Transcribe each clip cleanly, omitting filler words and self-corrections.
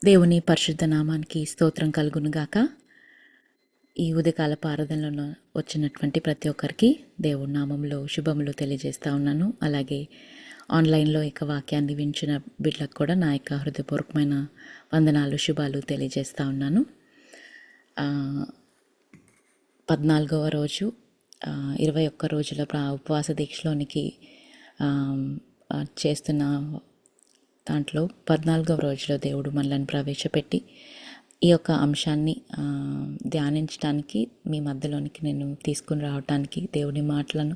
దేవుని పరిశుద్ధ నామానికి స్తోత్రం కలుగునుగాక. ఈ ఉదయకాల ఆరాధనలో వచ్చినటువంటి ప్రతి ఒక్కరికి దేవుడి నామంలో శుభములు తెలియజేస్తూ ఉన్నాను. అలాగే ఆన్లైన్లో ఇక వాక్యాన్ని వించిన బిడ్డలకు కూడా నా యొక్క హృదయపూర్వకమైన వందనాలు, శుభాలు తెలియజేస్తూ ఉన్నాను. 14వ రోజు 21 రోజుల ఉపవాస దీక్షలోనికి చేస్తున్న దాంట్లో 14వ రోజులో దేవుడు మనల్ని ప్రవేశపెట్టి ఈ యొక్క అంశాన్ని ధ్యానించడానికి మీ మధ్యలోనికి నేను తీసుకుని రావడానికి దేవుడి మాటలను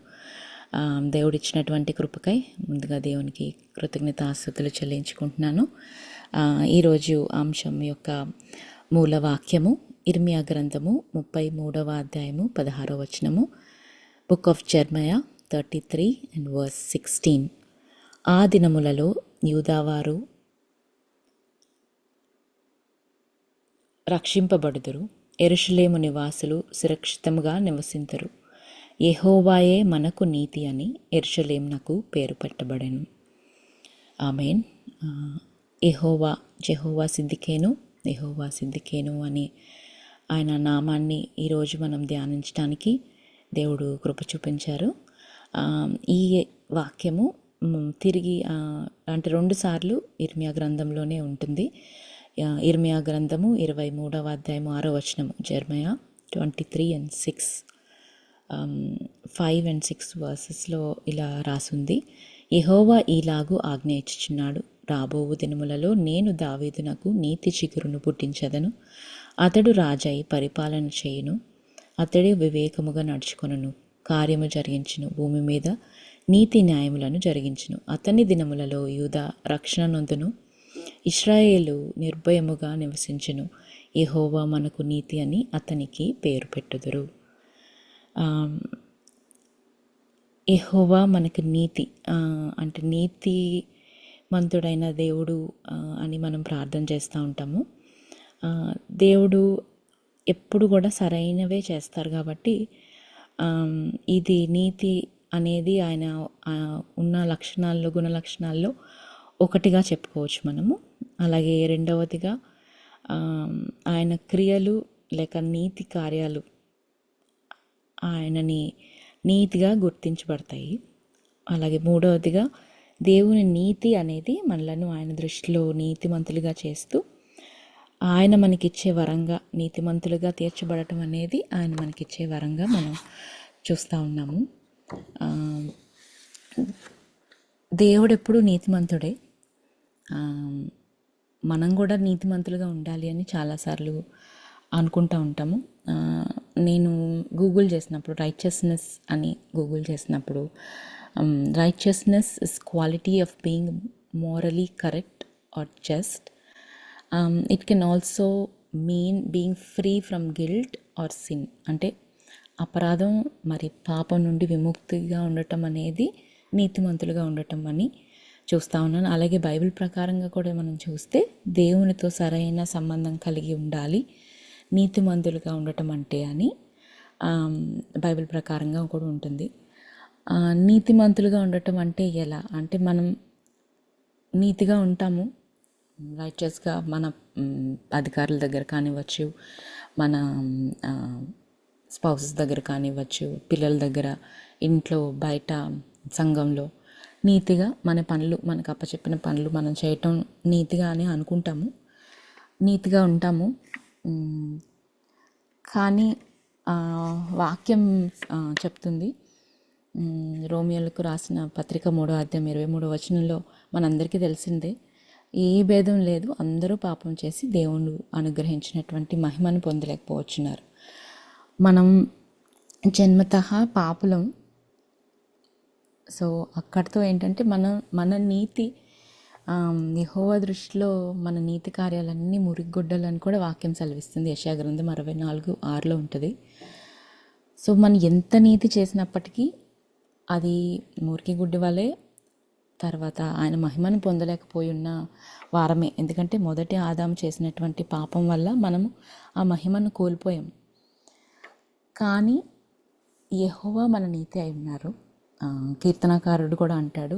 దేవుడిచ్చినటువంటి కృపకై ముందుగా దేవునికి కృతజ్ఞతాస్తుతులు చెల్లించుకుంటున్నాను. ఈరోజు అంశం యొక్క మూల వాక్యము ఇర్మియా గ్రంథము 33వ అధ్యాయము 16వ వచనము, బుక్ ఆఫ్ జెర్మయా 33 and verse 16. ఆ దినములలో యూదావారు రక్షింపబడుదురు, యెరూషలేము నివాసులు సురక్షితముగా నివసింతురు. యెహోవాయే మనకు నీతి అని యెరూషలేమునకు పేరు పెట్టబడెను. ఆమేన్. యెహోవా సిద్దికేను అని ఆయన నామాన్ని ఈరోజు మనం ధ్యానించడానికి దేవుడు కృప చూపించారు. ఈ వాక్యము తిరిగి అంటే 2 సార్లు ఇర్మియా గ్రంథంలోనే ఉంటుంది. ఇర్మియా గ్రంథము 23వ అధ్యాయము 6వ వచనము, జెర్మయా 23 and 6, 5 and 6 వర్సెస్లో ఇలా రాసుంది. యెహోవా ఈలాగు ఆజ్ఞ ఇచ్చుచున్నాడు, రాబోవు దినములలో నేను దావీదునకు నీతి చిగురును పుట్టించదను. అతడు రాజై పరిపాలన చేయును. అతడే వివేకముగా నడుచుకొనును, కార్యము జరిగించును, భూమి మీద నీతి న్యాయములను జరిగించును. అతని దినములలో యూదా రక్షణ నొందును, ఇశ్రాయేలు నిర్భయముగా నివసించును. యెహోవా మనకు నీతి అని అతనికి పేరు పెట్టుదురు. యెహోవా మనకు నీతి అంటే నీతిమంతుడైన దేవుడు అని మనం ప్రార్థన చేస్తూ ఉంటాము. దేవుడు ఎప్పుడు కూడా సరైనవే చేస్తారు కాబట్టి ఇది నీతి అనేది ఆయన ఉన్న లక్షణాల్లో, గుణ లక్షణాల్లో ఒకటిగా చెప్పుకోవచ్చు మనము. అలాగే రెండవదిగా ఆయన క్రియలు లేక నీతి కార్యాలు ఆయనని నీతిగా గుర్తించబడతాయి. అలాగే మూడవదిగా దేవుని నీతి అనేది మనలను ఆయన దృష్టిలో నీతిమంతులుగా చేస్తూ ఆయన మనకిచ్చే వరంగా, నీతిమంతులుగా తీర్చబడటం అనేది ఆయన మనకిచ్చే వరంగా మనం చూస్తూ ఉన్నాము. దేవుడు ఎప్పుడు నీతిమంతుడే. మనం కూడా నీతిమంతులుగా ఉండాలి అని చాలాసార్లు అనుకుంటూ ఉంటాము. నేను గూగుల్ చేసినప్పుడు రైచియస్నెస్ అని గూగుల్ చేసినప్పుడు righteousness is quality of being morally correct or just. It can also mean being free from guilt are sin. అంటే అపరాధం మరి పాపం నుండి విముక్తిగా ఉండటం అనేది నీతిమంతులుగా ఉండటం అని చూస్తూ ఉన్నాను. అలాగే బైబిల్ ప్రకారంగా కూడా మనం చూస్తే దేవునితో సరైన సంబంధం కలిగి ఉండాలి నీతిమంతులుగా ఉండటం అంటే అని బైబిల్ ప్రకారంగా కూడా ఉంటుంది. నీతిమంతులుగా ఉండటం అంటే ఎలా అంటే మనం నీతిగా ఉంటాము, రైచియస్గా మన అధికారుల దగ్గర కానివ్వచ్చు, మన స్పౌసెస్ దగ్గర కానివ్వచ్చు, పిల్లల దగ్గర, ఇంట్లో, బయట, సంఘంలో నీతిగా మన పనులు, మనకు అప్పచెప్పిన పనులు మనం చేయటం నీతిగా అని అనుకుంటాము, నీతిగా ఉంటాము. కానీ వాక్యం చెప్తుంది, రోమియోలకు రాసిన పత్రిక 3వ అధ్యాయం 23వ వచనంలో మనందరికీ తెలిసిందే, ఏ భేదం లేదు, అందరూ పాపం చేసి దేవుడు అనుగ్రహించినటువంటి మహిమను పొందలేకపోవచ్చున్నారు. మనం జన్మతః పాపులం. సో అక్కడితో ఏంటంటే మన నీతి యెహోవా దృష్టిలో మన నీతి కార్యాలన్నీ మురిగొడ్డలని కూడా వాక్యం సెలవిస్తుంది. యెషయా గ్రంథం 64:6లో ఉంటుంది. సో మనం ఎంత నీతి చేసినప్పటికీ అది మురికి గుడ్డి వలె తర్వాత ఆయన మహిమను పొందలేకపోయి ఉన్న వారమే. ఎందుకంటే మొదటి ఆదాము చేసినటువంటి పాపం వల్ల మనము ఆ మహిమను కోల్పోయాం. కానీ యెహోవా మన నీతి అయి ఉన్నారు. కీర్తనకారుడు కూడా అంటాడు,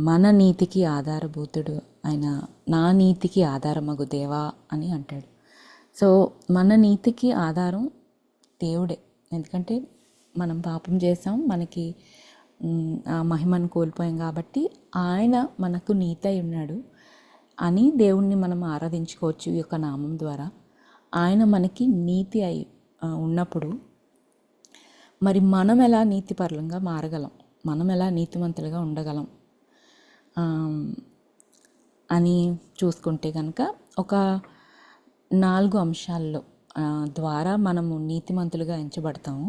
మన నీతికి ఆధారభూతుడు ఆయన, నా నీతికి ఆధారమగు దేవా అని అంటాడు. సో మన నీతికి ఆధారం దేవుడే. ఎందుకంటే మనం పాపం చేసాం, మనకి ఆ మహిమను కోల్పోయాం కాబట్టి ఆయన మనకు నీతి అయి ఉన్నాడు అని దేవుణ్ణి మనం ఆరాధించుకోవచ్చు ఈ యొక్క నామం ద్వారా. ఆయన మనకి నీతి అయి ఉన్నప్పుడు మరి మనం ఎలా నీతిపరులంగా మారగలం, మనం ఎలా నీతిమంతులుగా ఉండగలం అని చూసుకుంటే కనుక ఒక 4 అంశాల్లో ద్వారా మనము నీతిమంతులుగా ఎంచబడతాము.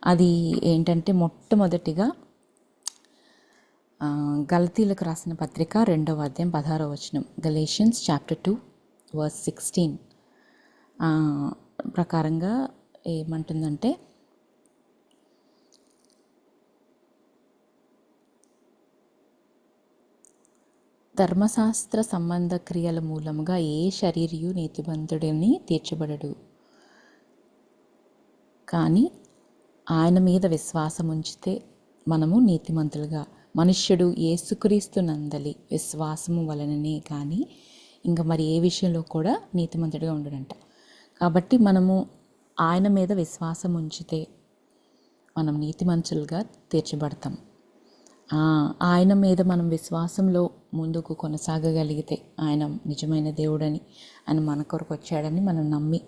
అది ఏంటంటే మొట్టమొదటిగా గలతీలకు రాసిన పత్రిక 2వ అధ్యాయం 16వ వచనం, గలేషియన్స్ చాప్టర్ 2 వర్స్ 16 ప్రకారంగా ఏమంటుందంటే, ధర్మశాస్త్ర సంబంధ క్రియల మూలముగా ఏ శరీరియు నీతిమంతుడిని తీర్చబడడు, కానీ ఆయన మీద విశ్వాసం ఉంచితే మనము నీతిమంతులుగా. మనుష్యుడు యేసుక్రీస్తు నందలి విశ్వాసము వలననే కానీ ఇంకా మరి ఏ విషయంలో కూడా నీతిమంతుడిగా ఉండడంట. కాబట్టి మనము ఆయన మీద విశ్వాసం ఉంచితే మనం నీతిమంతులుగా తీర్చబడతాం. ఆయన మీద మనం విశ్వాసంలో ముందుకు కొనసాగగలిగితే, ఆయన నిజమైన దేవుడని, ఆయన మన కొరకు వచ్చాడని మనం నమ్మి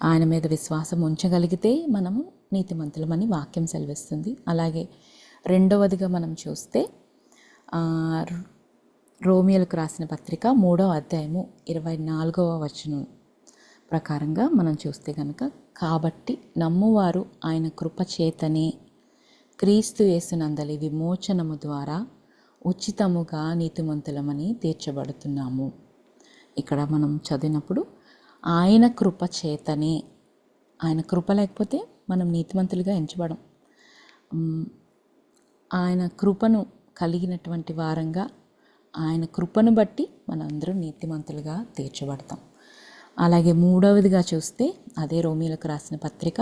ఆయన మీద విశ్వాసం ఉంచగలిగితే మనము నీతిమంతులమని వాక్యం సెలవిస్తుంది. అలాగే రెండవదిగా మనం చూస్తే రోమియోలకు రాసిన పత్రిక 3వ అధ్యాయము 24వ వచనం ప్రకారంగా మనం చూస్తే కనుక, కాబట్టి నమ్మువారు ఆయన కృపచేతనే క్రీస్తు యేసునందలి విమోచనము ద్వారా ఉచితముగా నీతిమంతులమని తీర్చబడుతున్నాము. ఇక్కడ మనం చదివినప్పుడు ఆయన కృప చేతనే, ఆయన కృప లేకపోతే మనం నీతిమంతులుగా ఎంచబడం. ఆయన కృపను కలిగినటువంటి వారంగా, ఆయన కృపను బట్టి మనందరం నీతిమంతులుగా తీర్చబడతాం. అలాగే మూడవదిగా చూస్తే అదే రోమీలకు రాసిన పత్రిక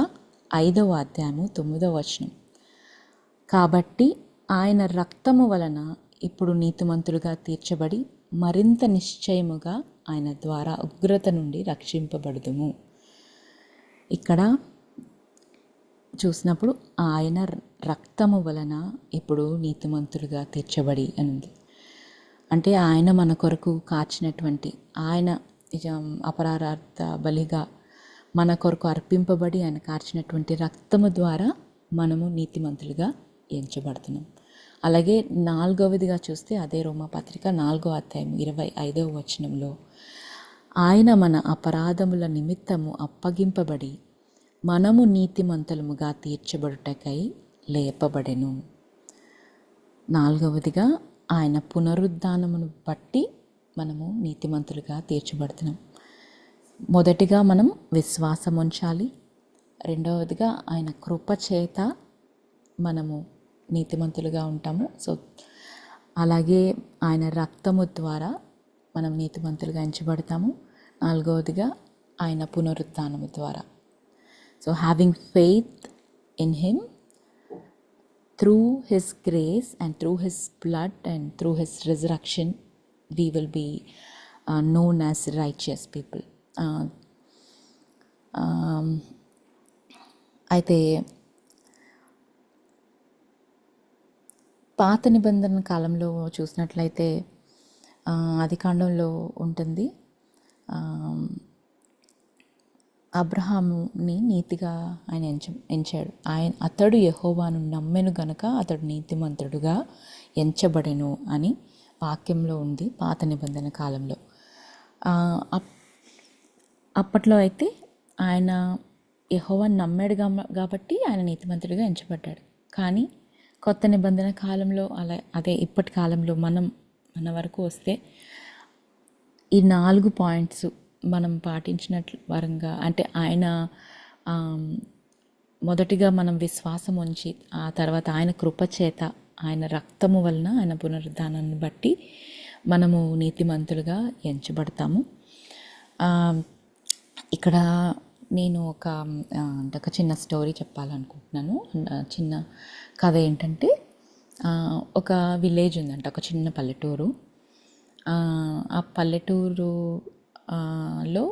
5వ అధ్యాయము 9వ వచనం, కాబట్టి ఆయన రక్తము వలన ఇప్పుడు నీతిమంతులుగా తీర్చబడి మరింత నిశ్చయముగా ఆయన ద్వారా ఉగ్రత నుండి రక్షింపబడుదుము. ఇక్కడ చూసినప్పుడు ఆయన రక్తము వలన ఇప్పుడు నీతిమంతులుగా తీర్చబడి అని ఉంది. అంటే ఆయన మన కొరకు కాచినటువంటి, ఆయన అపరాధార్థ బలిగా మన కొరకు అర్పింపబడి ఆయన కార్చినటువంటి రక్తము ద్వారా మనము నీతిమంతులుగా ఎంచబడుతున్నాం. అలాగే నాలుగవదిగా చూస్తే అదే రోమపత్రిక 4వ అధ్యాయం 25వ వచనంలో, ఆయన మన అపరాధముల నిమిత్తము అప్పగింపబడి మనము నీతిమంతులముగా తీర్చబడుటకై లేపబడెను. నాలుగవదిగా ఆయన పునరుద్ధానమును బట్టి మనము నీతిమంతులుగా తీర్చబడుతున్నాం. మొదటిగా మనం విశ్వాసం ఉంచాలి. రెండవదిగా ఆయన కృప చేత మనము నీతిమంతులుగా ఉంటాము. సో అలాగే ఆయన రక్తము ద్వారా మనం నీతిమంతులుగా ఎంచబడతాము. నాలుగవదిగా ఆయన పునరుద్ధానము ద్వారా. So having faith in him through his grace and through his blood and through his resurrection, we will be known as righteous people. అయితే పాత నిబంధన కాలంలో చూసినట్లయితే ఆదికాండంలో ఉంటుంది, అబ్రహాముని నీతిగా ఆయన ఎంచాడు. అతడు యెహోవాను నమ్మెను గనుక అతడు నీతిమంతుడుగా ఎంచబడెను అని వాక్యంలో ఉంది పాత నిబంధన కాలంలో. అప్పట్లో అయితే ఆయన యెహోవాను నమ్మాడు కాబట్టి ఆయన నీతిమంతుడిగా ఎంచబడ్డాడు. కానీ కొత్త నిబంధన కాలంలో అదే ఇప్పటి కాలంలో మన వరకు వస్తే ఈ 4 పాయింట్స్ మనం పాటించినట్లు వరంగా, అంటే ఆయన మొదటిగా మనం విశ్వాసం ఉంచి, ఆ తర్వాత ఆయన కృపచేత, ఆయన రక్తము వలన, ఆయన పునరుద్ధానాన్ని బట్టి మనము నీతిమంతులుగా ఎంచబడతాము. ఇక్కడ నేను ఒక చిన్న స్టోరీ చెప్పాలనుకుంటున్నాను. చిన్న కథ ఏంటంటే, ఒక విలేజ్ ఉందంట, ఒక చిన్న పల్లెటూరు. ఆ పల్లెటూరు లో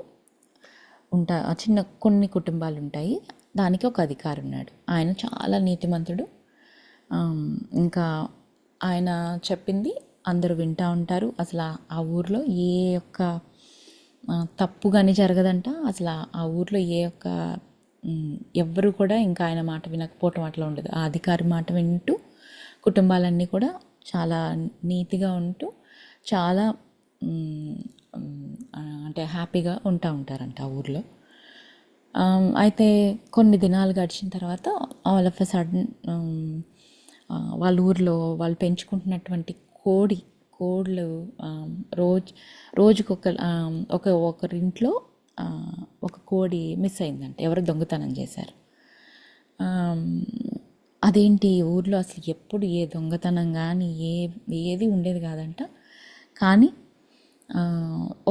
ఆ చిన్న కొన్ని కుటుంబాలు ఉంటాయి. దానికి ఒక అధికారి ఉన్నాడు. ఆయన చాలా నీతిమంతుడు. ఇంకా ఆయన చెప్పింది అందరూ వింటూ ఉంటారు. అసలు ఆ ఊర్లో ఏ ఒక్క తప్పు కానీ జరగదంట. అసలు ఆ ఊర్లో ఏ ఒక్క ఎవ్వరు కూడా ఇంకా ఆయన మాట వినకపోవటం అట్లా ఉండదు. ఆ అధికారి మాట వింటూ కుటుంబాలన్నీ కూడా చాలా నీతిగా ఉంటూ చాలా అంటే హ్యాపీగా ఉంటారంట ఆ ఊర్లో. అయితే కొన్ని దినాలు గడిచిన తర్వాత ఆల్ ఆఫ్ ఎ సడన్ వాళ్ళ ఊర్లో వాళ్ళు పెంచుకుంటున్నటువంటి కోళ్ళు రోజుకొక ఒకరింట్లో ఒక కోడి మిస్ అయిందంట. ఎవరో దొంగతనం చేశారు. అదేంటి ఊర్లో అసలు ఎప్పుడు ఏ దొంగతనం కానీ ఏది ఉండేది కాదంట. కానీ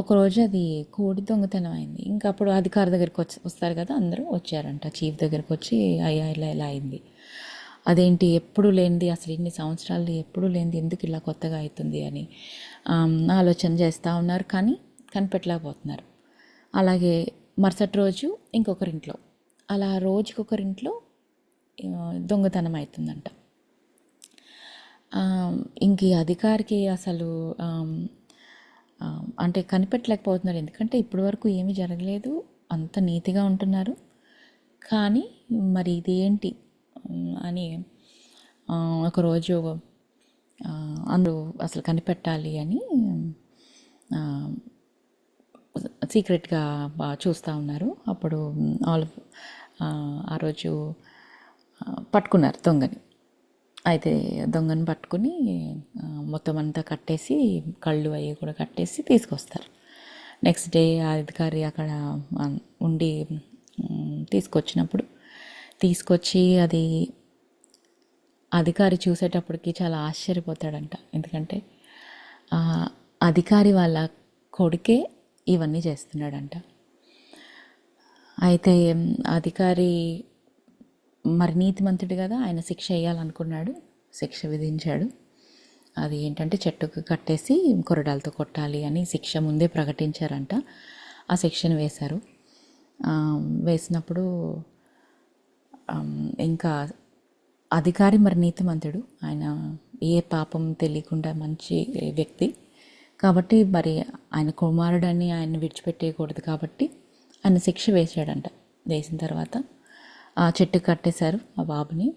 ఒకరోజు అది కోడి దొంగతనం అయింది. ఇంకా అప్పుడు అధికారి దగ్గరికి వస్తారు కదా, అందరూ వచ్చారంట. చీఫ్ దగ్గరికి వచ్చి అయ్యా ఇలా అయింది, అదేంటి ఎప్పుడు లేనిది, అసలు ఇన్ని సంవత్సరాలు ఎప్పుడు లేనిది ఎందుకు ఇలా కొత్తగా అవుతుంది అని ఆలోచన చేస్తూ ఉన్నారు. కానీ కనిపెట్టలేకపోతున్నారు. అలాగే మరుసటి రోజు ఇంకొకరింట్లో, అలా రోజుకొకరింట్లో దొంగతనం అవుతుందంట. ఇంక ఈ అధికారికి అసలు అంటే కనిపెట్టలేకపోతున్నారు. ఎందుకంటే ఇప్పటి వరకు ఏమీ జరగలేదు, అంత నీతిగా ఉంటున్నారు. కానీ మరి ఇదేంటి అని ఒకరోజు అందరూ అసలు కనిపెట్టాలి అని సీక్రెట్గా చూస్తూ ఉన్నారు. అప్పుడు ఆ రోజు పట్టుకున్నారు దొంగని. అయితే దొంగని పట్టుకుని మొత్తం అంతా కట్టేసి, కళ్ళు అవి కూడా కట్టేసి తీసుకొస్తారు. నెక్స్ట్ డే ఆ అధికారి అక్కడ ఉండి తీసుకొచ్చి అది అధికారి చూసేటప్పటికి చాలా ఆశ్చర్యపోతాడంట. ఎందుకంటే అధికారి వాళ్ళ కొడుకే ఇవన్నీ చేస్తున్నాడంట. అయితే అధికారి మరి నీతిమంతుడు కదా, ఆయన శిక్ష వేయాలనుకున్నాడు, శిక్ష విధించాడు. అది ఏంటంటే చెట్టుకు కట్టేసి కొరడాలతో కొట్టాలి అని శిక్ష ముందే ప్రకటించారంట. ఆ శిక్షను వేసినప్పుడు ఇంకా అధికారి మరి నీతిమంతుడు, ఆయన ఏ పాపం తెలియకుండా మంచి వ్యక్తి కాబట్టి మరి ఆయన కుమారుడని ఆయన విడిచిపెట్టేయకూడదు కాబట్టి ఆయన శిక్ష వేసాడంట. వేసిన తర్వాత ఆ చెట్టు కట్టేశారు ఆ బాబుని.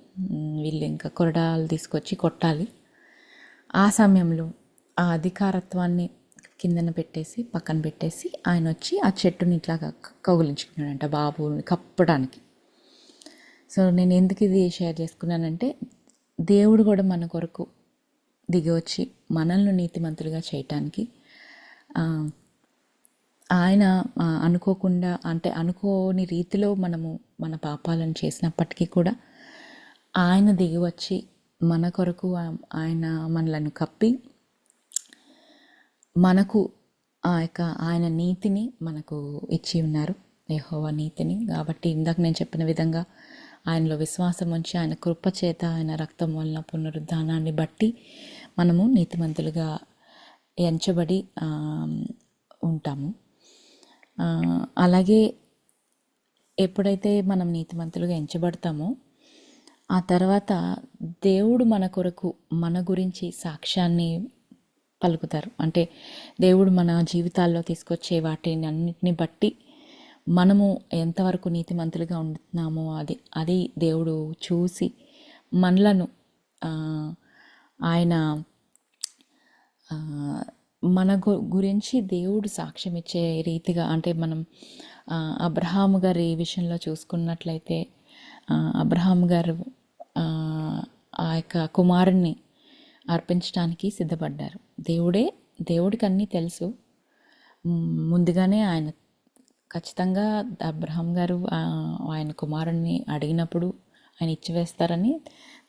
వీళ్ళు ఇంకా కొరడాలు తీసుకొచ్చి కొట్టాలి. ఆ సమయంలో ఆ అధికారత్వాన్ని పక్కన పెట్టేసి ఆయన వచ్చి ఆ చెట్టుని ఇట్లాగా కౌగిలించుకున్నాడంట బాబుని కప్పడానికి. సో నేను ఎందుకు ఇది షేర్ చేసుకున్నానంటే, దేవుడు కూడా మన కొరకు దిగి వచ్చి మనల్ని నీతిమంతులుగా చేయటానికి ఆయన అనుకోకుండా, అంటే అనుకోని రీతిలో మనము మన పాపాలను చేసినప్పటికీ కూడా ఆయన దిగి వచ్చి మన కొరకు ఆయన మనలను కప్పి మనకు ఆయన నీతిని మనకు ఇచ్చి ఉన్నారు, యెహోవా నీతిని. కాబట్టి ఇందాక నేను చెప్పిన విధంగా ఆయనలో విశ్వాసం ఉంచి ఆయన కృపచేత ఆయన రక్తం వలన పునరుద్ధానాన్ని బట్టి మనము నీతిమంతులుగా ఎంచబడి ఉంటాము. అలాగే ఎప్పుడైతే మనం నీతిమంతులుగా ఎంచబడతామో ఆ తర్వాత దేవుడు మన కొరకు మన గురించి సాక్ష్యాన్ని పలుకుతారు. అంటే దేవుడు మన జీవితాల్లో తీసుకొచ్చే వాటిని అన్నిటిని బట్టి మనము ఎంతవరకు నీతిమంతులుగా ఉంటున్నామో అది దేవుడు చూసి మనలను ఆయన మన గురించి దేవుడు సాక్ష్యం ఇచ్చే రీతిగా, అంటే మనం అబ్రహాము గారి విషయంలో చూసుకున్నట్లయితే అబ్రహాము గారు ఆ యొక్క కుమారుణ్ణి అర్పించడానికి సిద్ధపడ్డారు. దేవుడికి అన్నీ తెలుసు. ముందుగానే ఆయన ఖచ్చితంగా అబ్రహాం గారు ఆయన కుమారుణ్ణి అడిగినప్పుడు ఆయన ఇచ్చివేస్తారని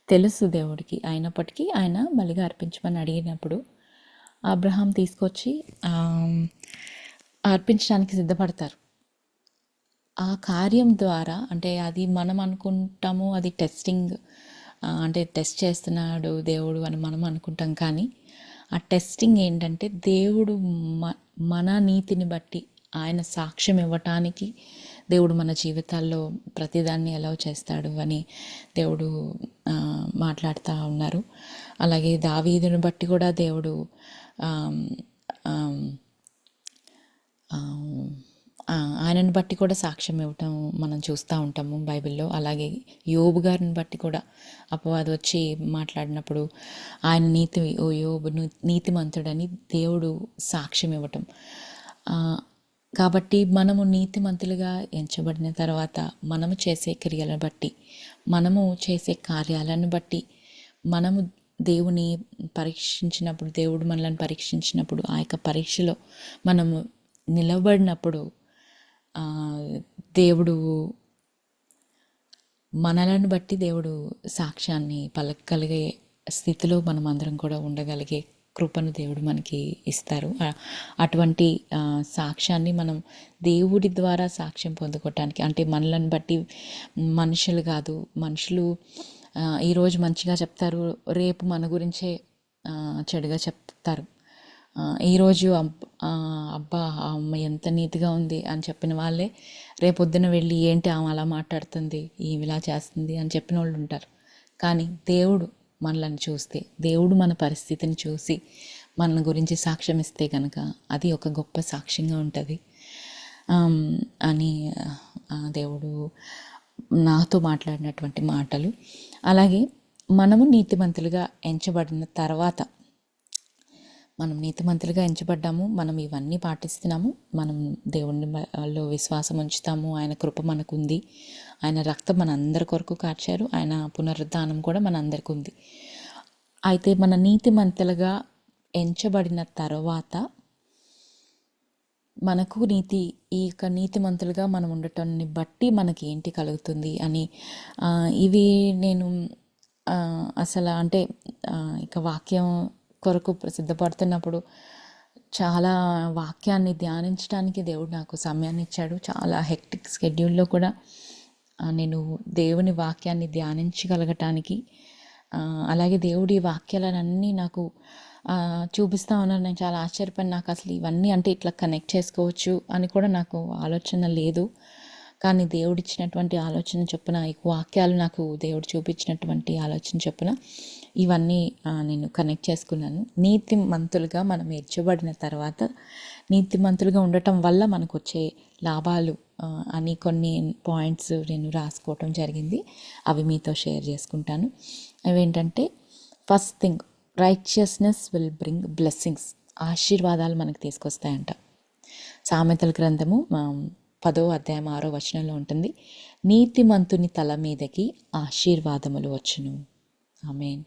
తెలుసు దేవుడికి. అయినప్పటికీ ఆయన బలిగా అర్పించమని అడిగినప్పుడు అబ్రహాం తీసుకొచ్చి అర్పించడానికి సిద్ధపడతారు. ఆ కార్యం ద్వారా, అంటే అది మనం అనుకుంటాము అది టెస్టింగ్ అంటే టెస్ట్ చేస్తున్నాడు దేవుడు అని మనం అనుకుంటాం. కానీ ఆ టెస్టింగ్ ఏంటంటే దేవుడు మన నీతిని బట్టి ఆయన సాక్ష్యం ఇవ్వటానికి దేవుడు మన జీవితాల్లో ప్రతిదాన్ని ఎలా చేస్తాడు అని దేవుడు మాట్లాడుతూ ఉన్నారు. అలాగే దావీదుని బట్టి కూడా దేవుడు ఆయనను బట్టి కూడా సాక్ష్యం ఇవ్వటం మనం చూస్తూ ఉంటాము బైబిల్లో. అలాగే యోబు గారిని బట్టి కూడా అపవాది వచ్చి మాట్లాడినప్పుడు ఆయన ఓ యోబు నీతిమంతుడని దేవుడు సాక్ష్యం ఇవ్వటం. కాబట్టి మనము నీతిమంతులుగా ఎంచబడిన తర్వాత మనము చేసే క్రియలను బట్టి, మనము చేసే కార్యాలను బట్టి, మనము దేవుని పరీక్షించినప్పుడు, దేవుడు మనల్ని పరీక్షించినప్పుడు, ఆ యొక్క పరీక్షలో మనము నిలబడినప్పుడు దేవుడు మనలను బట్టి దేవుడు సాక్ష్యాన్ని పలకగలిగే స్థితిలో మనం అందరం కూడా ఉండగలిగే కృపను దేవుడు మనకి ఇస్తారు. అటువంటి సాక్ష్యాన్ని మనం దేవుడి ద్వారా సాక్ష్యం పొందుకోవటానికి, అంటే మనలను బట్టి మనుషులు కాదు, మనుషులు ఈరోజు మంచిగా చెప్తారు, రేపు మన గురించే చెడుగా చెప్తారు. ఈరోజు అబ్బా అమ్మ ఎంత నీతిగా ఉంది అని చెప్పిన వాళ్ళే రేపొద్దున వెళ్ళి ఏంటి ఆమె అలా మాట్లాడుతుంది, ఈమె ఇలా చేస్తుంది అని చెప్పిన వాళ్ళు ఉంటారు. కానీ దేవుడు మనల్ని చూస్తే, దేవుడు మన పరిస్థితిని చూసి మన గురించి సాక్ష్యం ఇస్తే కనుక అది ఒక గొప్ప సాక్ష్యంగా ఉంటుంది అని దేవుడు నాతో మాట్లాడినటువంటి మాటలు. అలాగే మనము నీతిమంతులుగా ఎంచబడిన తర్వాత, మనం నీతిమంతులుగా ఎంచబడ్డాము, మనం ఇవన్నీ పాటిస్తున్నాము, మనం దేవునిలో విశ్వాసం ఉంచుతాము, ఆయన కృప మనకుంది, ఆయన రక్తం మన అందరి కొరకు కార్చారు, ఆయన పునరుద్ధానం కూడా మన అందరికి ఉంది. అయితే మన నీతిమంతులుగా ఎంచబడిన తర్వాత మనకు ఈ యొక్క నీతిమంతులుగా మనం ఉండటాన్ని బట్టి మనకి ఏంటి కలుగుతుంది అని ఇవి నేను అసలు అంటే ఇక వాక్యం కొరకు సిద్ధపడుతున్నప్పుడు చాలా వాక్యాన్ని ధ్యానించడానికి దేవుడు నాకు సమయాన్ని ఇచ్చాడు. చాలా హెక్టిక్ స్కెడ్యూల్లో కూడా నేను దేవుని వాక్యాన్ని ధ్యానించగలగటానికి, అలాగే దేవుడి వాక్యాలన్నీ నాకు చూపిస్తూ ఉన్నారు. నేను చాలా ఆశ్చర్యపోయాను. నాకు అసలు ఇవన్నీ అంటే ఇట్లా కనెక్ట్ చేసుకోవచ్చు అని కూడా నాకు ఆలోచన లేదు. కానీ దేవుడిచ్చినటువంటి ఆలోచన చొప్పున, ఈ వాక్యాలు నాకు దేవుడు చూపించినటువంటి ఆలోచన చొప్పున ఇవన్నీ నేను కనెక్ట్ చేసుకున్నాను. నీతిమంతులుగా మనం ఎంచబడిన తర్వాత, నీతిమంతులుగా ఉండటం వల్ల మనకు వచ్చే లాభాలు అని కొన్ని పాయింట్స్ నేను రాసుకోవటం జరిగింది. అవి మీతో షేర్ చేసుకుంటాను. అవేంటంటే, first thing, righteousness will bring blessings. ఆశీర్వాదాలు మనకు తీసుకొస్తాయంట. సామెతల గ్రంథము 10వ అధ్యాయం 6వ వచనంలో ఉంటుంది, నీతిమంతుని తల మీదకి ఆశీర్వాదములు వచ్చును. ఆమేన్.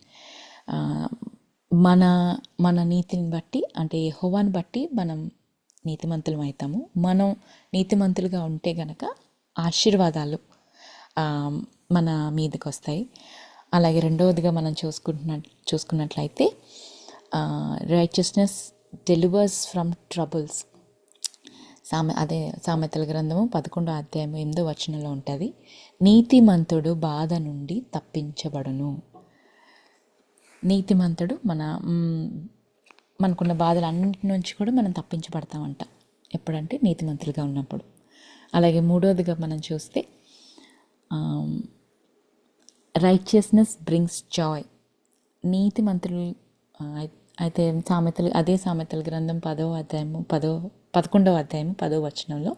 మన నీతిని బట్టి, అంటే యెహోవాను బట్టి మనం నీతిమంతులం అవుతాము. మనం నీతిమంతులుగా ఉంటే గనక ఆశీర్వాదాలు మన మీదకి వస్తాయి. అలాగే రెండవదిగా మనం చూసుకున్నట్లయితే రైచియస్నెస్ డెలివర్స్ ఫ్రమ్ ట్రబుల్స్. సామెతల గ్రంథము 11వ అధ్యాయం 8వ వచనంలో ఉంటుంది, నీతిమంతుడు బాధ నుండి తప్పించబడును. నీతిమంతుడు మనకున్న బాధలన్నింటి నుంచి కూడా మనం తప్పించబడతామంట. ఎప్పుడంటే నీతిమంతులుగా ఉన్నప్పుడు. అలాగే మూడవదిగా మనం చూస్తే రైచియస్నెస్ బ్రింగ్స్ జాయ్. నీతిమంతులు అయితే సామెతల గ్రంథం 11వ అధ్యాయం 10వ వచనంలో,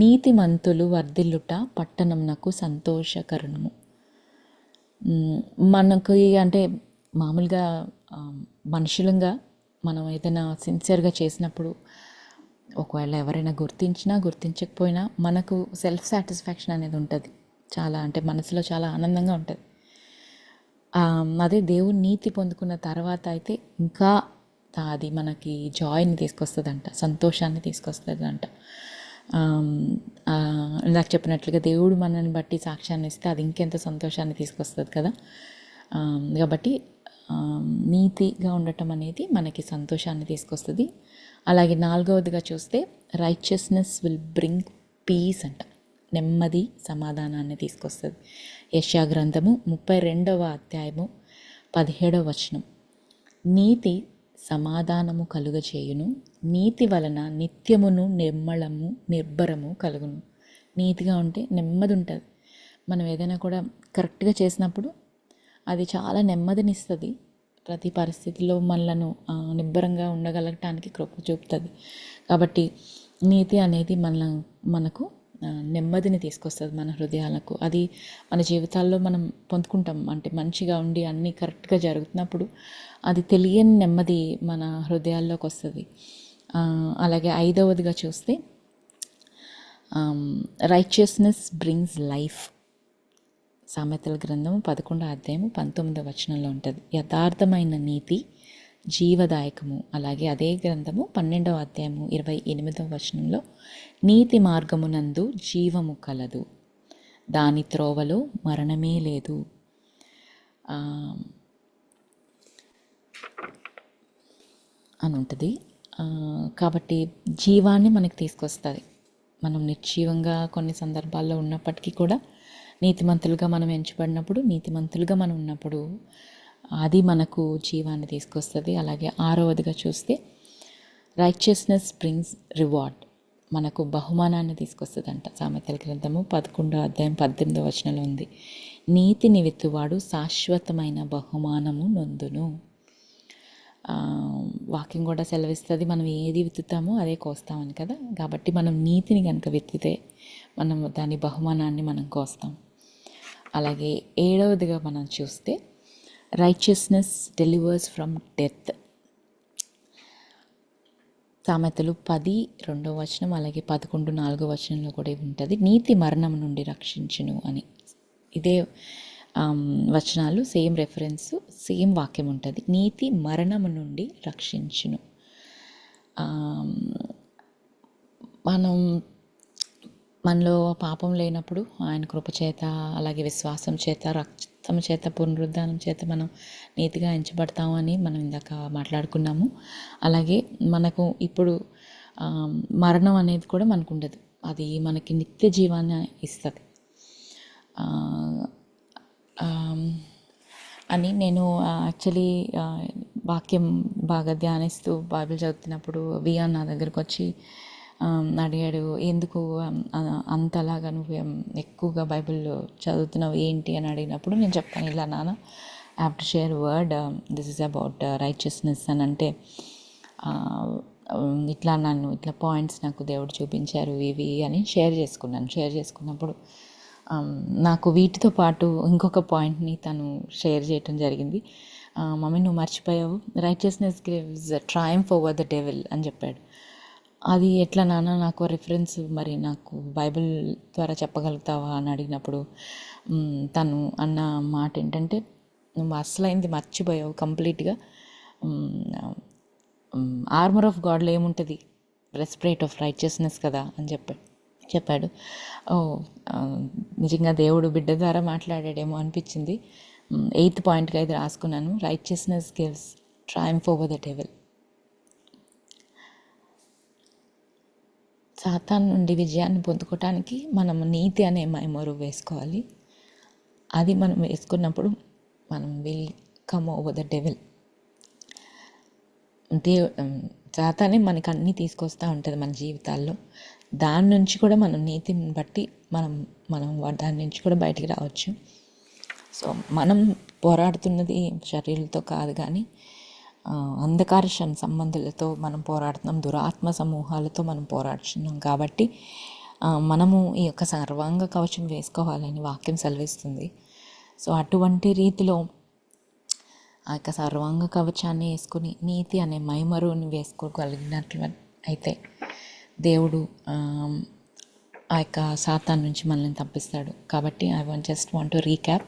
నీతిమంతులు వర్ధిల్లుట పట్టణమునకు సంతోషకరణము. మనకు అంటే మామూలుగా మనుషులంగా మనం ఏదైనా సిన్సియర్గా చేసినప్పుడు, ఒకవేళ ఎవరైనా గుర్తించకపోయినా మనకు సెల్ఫ్ సాటిస్ఫాక్షన్ అనేది ఉంటుంది. చాలా అంటే మనసులో చాలా ఆనందంగా ఉంటుంది. అదే దేవుని నీతి పొందుకున్న తర్వాత అయితే ఇంకా అది మనకి జాయ్ని తీసుకొస్తుందంట, సంతోషాన్ని తీసుకొస్తుందంట. ఇందాక చెప్పినట్లుగా దేవుడు మనల్ని బట్టి సాక్ష్యాన్ని ఇస్తే అది ఇంకెంత సంతోషాన్ని తీసుకొస్తుంది కదా. కాబట్టి నీతిగా ఉండటం అనేది మనకి సంతోషాన్ని తీసుకొస్తుంది. అలాగే నాలుగవదిగా చూస్తే రైచియస్నెస్ విల్ బ్రింగ్ పీస్ అంట. నెమ్మది సమాధానాన్ని తీసుకొస్తుంది. యెషయా గ్రంథము 32వ అధ్యాయము 17వ వచనం. నీతి సమాధానము కలుగచేయును, నీతి వలన నిత్యమును నిర్మలము నిర్భరము కలుగును. నీతిగా ఉంటే నెమ్మది ఉంటుంది. మనం ఏదైనా కూడా కరెక్ట్గా చేసినప్పుడు అది చాలా నెమ్మదినిస్తుంది. ప్రతి పరిస్థితిలో మనలను నిబ్బరంగా ఉండగలగటానికి కృప చూపుతుంది. కాబట్టి నీతి అనేది మనకు నెమ్మదిని తీసుకొస్తుంది మన హృదయాలకు. అది మన జీవితాల్లో మనం పొందుకుంటాం. అంటే మంచిగా ఉండి అన్నీ కరెక్ట్గా జరుగుతున్నప్పుడు అది తెలియని నెమ్మది మన హృదయాల్లోకి వస్తుంది. అలాగే 5వదిగా చూస్తే రైచియస్నెస్ బ్రింగ్స్ లైఫ్. సామెతల గ్రంథము 11వ అధ్యాయము 19వ వచనంలో ఉంటుంది. యథార్థమైన నీతి జీవదాయకము. అలాగే అదే గ్రంథము 12వ అధ్యాయము 28వ వచనంలో నీతి మార్గమునందు జీవము కలదు, దాని త్రోవలో మరణమే లేదు అని ఉంటుంది. కాబట్టి జీవాన్ని మనకి తీసుకొస్తుంది. మనం నిర్జీవంగా కొన్ని సందర్భాల్లో ఉన్నప్పటికీ కూడా నీతిమంతులుగా మనం ఎంచబడినప్పుడు, నీతిమంతులుగా మనం ఉన్నప్పుడు అది మనకు జీవాన్ని తీసుకొస్తుంది. అలాగే 6వదిగా చూస్తే రైచియస్నెస్ బ్రింగ్స్ రివార్డ్. మనకు బహుమానాన్ని తీసుకొస్తుంది అంట. సామెతల గ్రంథము 11వ అధ్యాయం 18వ వచనంలో ఉంది, నీతిని విత్తువాడు శాశ్వతమైన బహుమానము నొందును. వాక్యం కూడా సెలవిస్తుంది, మనం ఏది విత్తుతామో అదే కోస్తామని కదా. కాబట్టి మనం నీతిని కనుక విత్తితే మనం దాని బహుమానాన్ని మనం కోస్తాం. అలాగే 7వదిగా మనం చూస్తే రైచియస్నెస్ డెలివర్స్ ఫ్రమ్ డెత్. సామెతలు 10:2వ వచనం అలాగే 11:4వ వచనంలో కూడా ఉంటుంది, నీతి మరణం నుండి రక్షించును అని. ఇదే వచనాలు సేమ్ రెఫరెన్స్, సేమ్ వాక్యం ఉంటుంది. నీతి మరణము నుండి రక్షించును. మనలో పాపం లేనప్పుడు ఆయన కృప చేత, అలాగే విశ్వాసం చేత, రక్తం చేత, పునరుద్ధానం చేత మనం నీతిగా ఎంచబడతామని మనం ఇందాక మాట్లాడుకున్నాము. అలాగే మనకు ఇప్పుడు మరణం అనేది కూడా మనకు ఉండదు. అది మనకి నిత్య జీవాన్ని ఇస్తుంది అని నేను యాక్చువల్లీ వాక్యం బాగా ధ్యానిస్తూ బైబిల్ చదువుతున్నప్పుడు వియాన్ నా దగ్గరకు వచ్చి అడిగాడు, ఎందుకు అంతలాగా నువ్వు ఎక్కువగా బైబిల్ చదువుతున్నావు ఏంటి అని అడిగినప్పుడు నేను చెప్పాను, ఇలా నాన్న I have to share word, this is about righteousness అని. అంటే ఇట్లా పాయింట్స్ నాకు దేవుడు చూపించారు ఇవి అని షేర్ చేసుకున్నప్పుడు నాకు వీటితో పాటు ఇంకొక పాయింట్ని తను షేర్ చేయటం జరిగింది. మమ్మీ నువ్వు మర్చిపోయావు, righteousness gives Triumph over the devil అని చెప్పాడు. అది ఎట్లా నాన్న, నాకు రిఫరెన్స్ మరి నాకు బైబిల్ ద్వారా చెప్పగలుగుతావా అని అడిగినప్పుడు తను అన్న మాట ఏంటంటే, నువ్వు అసలైంది మర్చిపోయావు కంప్లీట్గా. ఆర్మర్ ఆఫ్ గాడ్లో ఏముంటుంది, బ్రెస్ట్‌ప్లేట్ ఆఫ్ రైచియస్నెస్ కదా అని చెప్పాడు. నిజంగా దేవుడు బిడ్డ ద్వారా మాట్లాడాడేమో అనిపించింది. 8th పాయింట్గా ఇది రాసుకున్నాను, righteousness gives Triumph over the devil. సాతాను నుండి విజయాన్ని పొందుకోవటానికి మనం నీతి అనే మైమోరు వేసుకోవాలి. అది మనం వేసుకున్నప్పుడు మనం will come over the devil. సాతానే మనకు అన్నీ తీసుకొస్తూ ఉంటుంది మన జీవితాల్లో. దాని నుంచి కూడా మనం నీతిని బట్టి మనం దాని నుంచి కూడా బయటికి రావచ్చు. సో మనం పోరాడుతున్నది శరీరాలతో కాదు, కానీ అంధకార సంబంధులతో మనం పోరాడుతున్నాం, దురాత్మ సమూహాలతో మనం పోరాడుతున్నాం. కాబట్టి మనము ఈ యొక్క సర్వాంగ కవచం వేసుకోవాలని వాక్యం సెలవిస్తుంది. సో అటువంటి రీతిలో ఆ యొక్క సర్వాంగ కవచాన్ని వేసుకుని నీతి అనే మైమరుని వేసుకోగలిగినట్లు అయితే దేవుడు ఆ యొక్క సాతాను నుంచి మనల్ని తప్పిస్తాడు. కాబట్టి I just want to recap.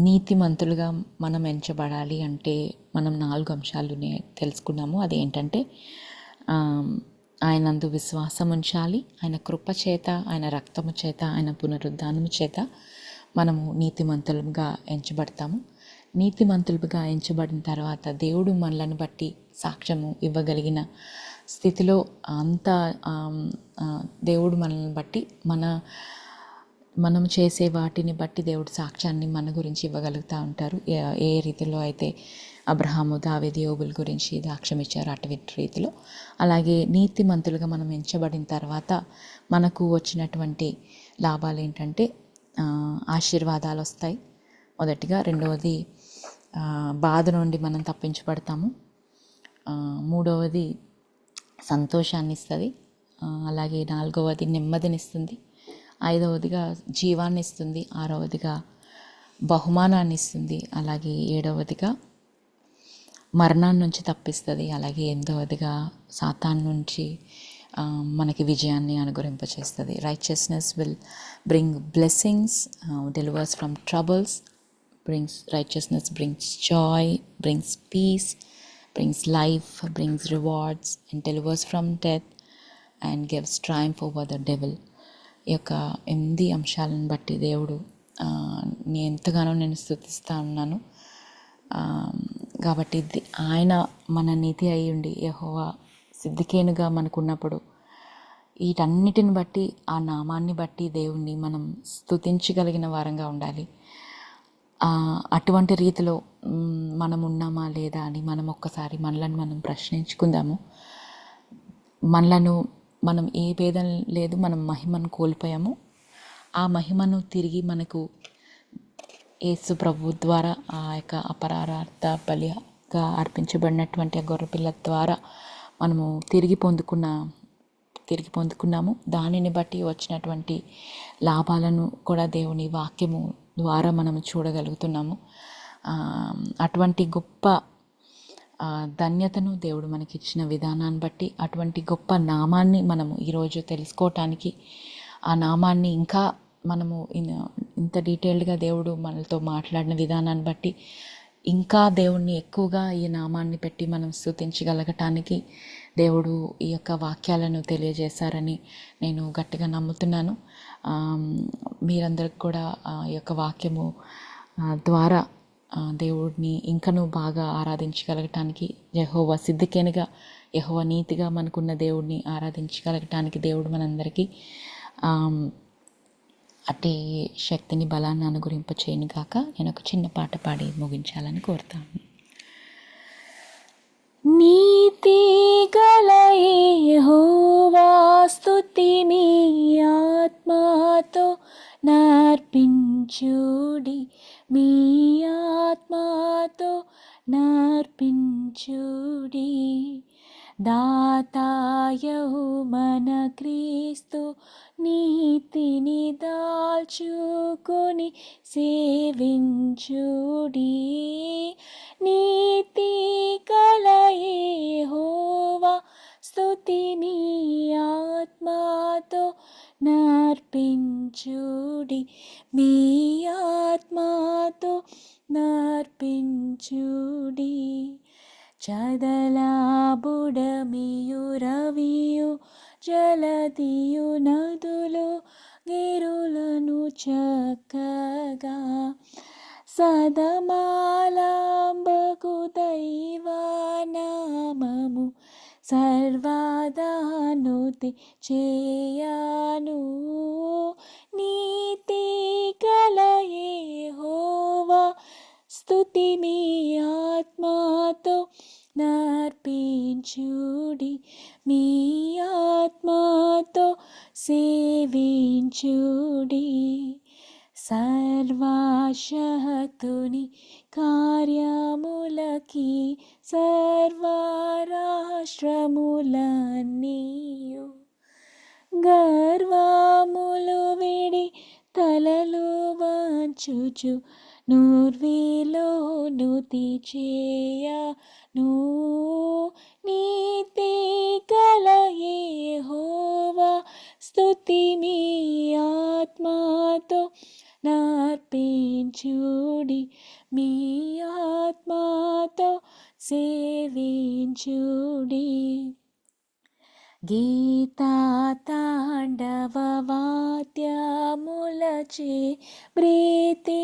నీతిమంతులుగా మనం ఎంచబడాలి అంటే మనం 4 అంశాలునే తెలుసుకున్నాము. అదేంటంటే ఆయనందు విశ్వాసం ఉంచాలి, ఆయన కృప చేత, ఆయన రక్తము చేత, ఆయన పునరుద్ధానము చేత మనము నీతిమంతులుగా ఎంచబడతాము. నీతిమంతులుగా ఎంచబడిన తర్వాత దేవుడు మనలను బట్టి సాక్ష్యము ఇవ్వగలిగిన స్థితిలో అంత దేవుడు మనల్ని బట్టి మనం చేసే వాటిని బట్టి దేవుడు సాక్ష్యాన్ని మన గురించి ఇవ్వగలుగుతూ ఉంటారు. ఏ రీతిలో అయితే అబ్రహాము దావీదు యోబుల గురించి సాక్ష్యం ఇచ్చారు అటువంటి రీతిలో, అలాగే నీతిమంతులుగా మనం ఎంచబడిన తర్వాత మనకు వచ్చినటువంటి లాభాలు ఏంటంటే ఆశీర్వాదాలు వస్తాయి మొదటిగా. రెండవది బాధ నుండి మనం తప్పించబడతాము. మూడవది సంతోషాన్ని ఇస్తుంది. అలాగే నాలుగవది నెమ్మదినిస్తుంది. ఐదవదిగా జీవాన్ని ఇస్తుంది. ఆరవదిగా బహుమానాన్ని ఇస్తుంది. అలాగే ఏడవదిగా మరణాన్ని నుంచి తప్పిస్తుంది. అలాగే ఎనిమిదవదిగా సాతాను నుంచి మనకి విజయాన్ని అనుగ్రహింపచేస్తుంది. Righteousness will bring blessings, delivers from troubles, righteousness brings joy, brings peace, brings life, brings rewards, and delivers from death, and gives triumph over the devil. ఈ యొక్క 8 అంశాలను బట్టి దేవుడు ఎంతగానో నేను స్తుతిస్తూ ఉన్నాను. కాబట్టి ఆయన మన నీతి అయి ఉండి యెహోవా సిద్ధికేనుగా మనకున్నప్పుడు వీటన్నిటిని బట్టి ఆ నామాన్ని బట్టి దేవుణ్ణి మనం స్తుతించగలిగిన వారంగా ఉండాలి. అటువంటి రీతిలో మనం ఉన్నామా లేదా అని మనం ఒక్కసారి మనలను మనం ప్రశ్నించుకుందాము. మనం ఏ భేదం లేదు, మనం మహిమను కోల్పోయాము. ఆ మహిమను తిరిగి మనకు యేసు ప్రభు ద్వారా ఆ యొక్క అపరార్థ బలిగా అర్పించబడినటువంటి ఆ గొర్రెపిల్ల ద్వారా మనము తిరిగి పొందుకున్నాము. దానిని బట్టి వచ్చినటువంటి లాభాలను కూడా దేవుని వాక్యము ద్వారా మనం చూడగలుగుతున్నాము. అటువంటి గొప్ప ధన్యతను దేవుడు మనకిచ్చిన విధానాన్ని బట్టి, అటువంటి గొప్ప నామాన్ని మనము ఈరోజు తెలుసుకోవటానికి, ఆ నామాన్ని ఇంకా మనము ఇంత డీటెయిల్డ్గా దేవుడు మనతో మాట్లాడిన విధానాన్ని బట్టి ఇంకా దేవుణ్ణి ఎక్కువగా ఈ నామాన్ని పెట్టి మనం స్తుతించగలగటానికి దేవుడు ఈ యొక్క వాక్యాలను తెలియజేశారని నేను గట్టిగా నమ్ముతున్నాను. మీరందరికి కూడా ఈ యొక్క వాక్యము ద్వారా దేవుడిని ఇంకనూ బాగా ఆరాధించగలగటానికి, యెహోవా సిద్ధికేనుగా యెహోవా నీతిగా మనకున్న దేవుడిని ఆరాధించగలగటానికి దేవుడు మనందరికీ అట్టి శక్తిని బలాన్ని అనుగ్రహింపచేయను గాక. నేను ఒక చిన్న పాట పాడి ముగించాలని కోరుతాను. నీతి గల యెహోవా స్తుతి మీ ఆత్మతో నర్పించుడి, మీ ఆత్మతో నర్పించుడి. దాతాయహు మన క్రీస్తు నీతిని దాల్చుకొని సేవించుడి. నీతి గల యెహోవా స్తుతి మీ ఆత్మతో నర్పించుడి, మీ ఆత్మతో నర్పించుడి. చదలా బుడమియు రవియు జలదియు నదులు గిరులను చక్కగా సదమాలాంబకు దైవనామము సర్వదానుతి చేయను. నీతి గల యెహోవా స్తుతి మీ ఆత్మతో నర్పించుడి, మీ ఆత్మతో సేవించుడి. సర్వశక్తుని కార్యములకి సర్వరాష్ట్రములన్నీయు గర్వములు విడి తలలు వంచుచు నుర్విలోనుతి చేయను. నీతి గల యెహోవా స్తుతి మీ ఆత్మతో నర్పించుడి, మీ ఆత్మతో సేవించుడి. గీతా తాండవ వాద్యములచే ప్రీతి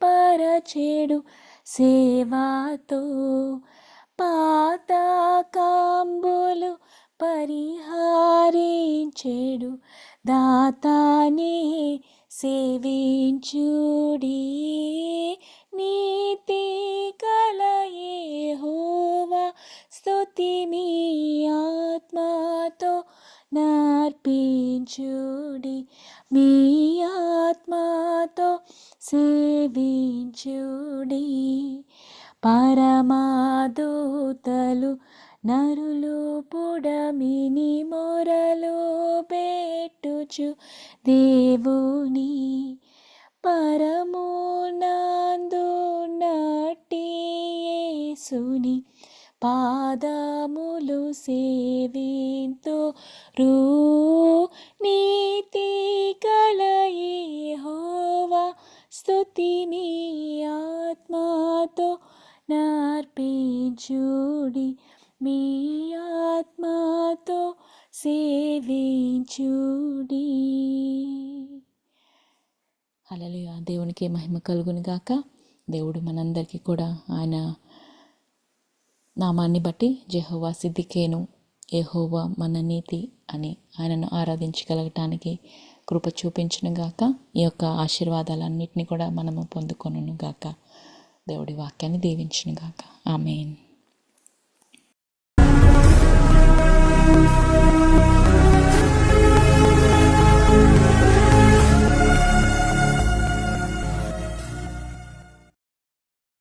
పరచెడు సేవతో పాతకంబులు పరిహారించెడు దాతానే సేవించుడి. నీతి కల యెహోవా స్తుతి మీ ఆత్మతో నర్పించుడి. మీ ఆత్మతో సేవించుడి. పరమాదూతలు నరులు పుడమిని మొరలు పెట్టుచు దేవుని పరమునందు నట్టి యేసుని పాదములు సేవింతురు. నీతి కల యెహోవా స్తుతి మీ ఆత్మతో నర్పించుడి. మీ ఆత్మతో సేవించుడి. హల్లెలూయా. దేవునికి మహిమ కలుగును గాక. దేవుడు మనందరికీ కూడా ఆయన నామాన్ని బట్టి యెహోవా సిద్దికేను, యెహోవా మన నీతి అని ఆయనను ఆరాధించగలగటానికి కృప చూపించును గాక. ఈ యొక్క ఆశీర్వాదాలన్నింటినీ కూడా మనము పొందుకొనును గాక. దేవుడి వాక్యాన్ని దీవించును గాక. ఆమేన్.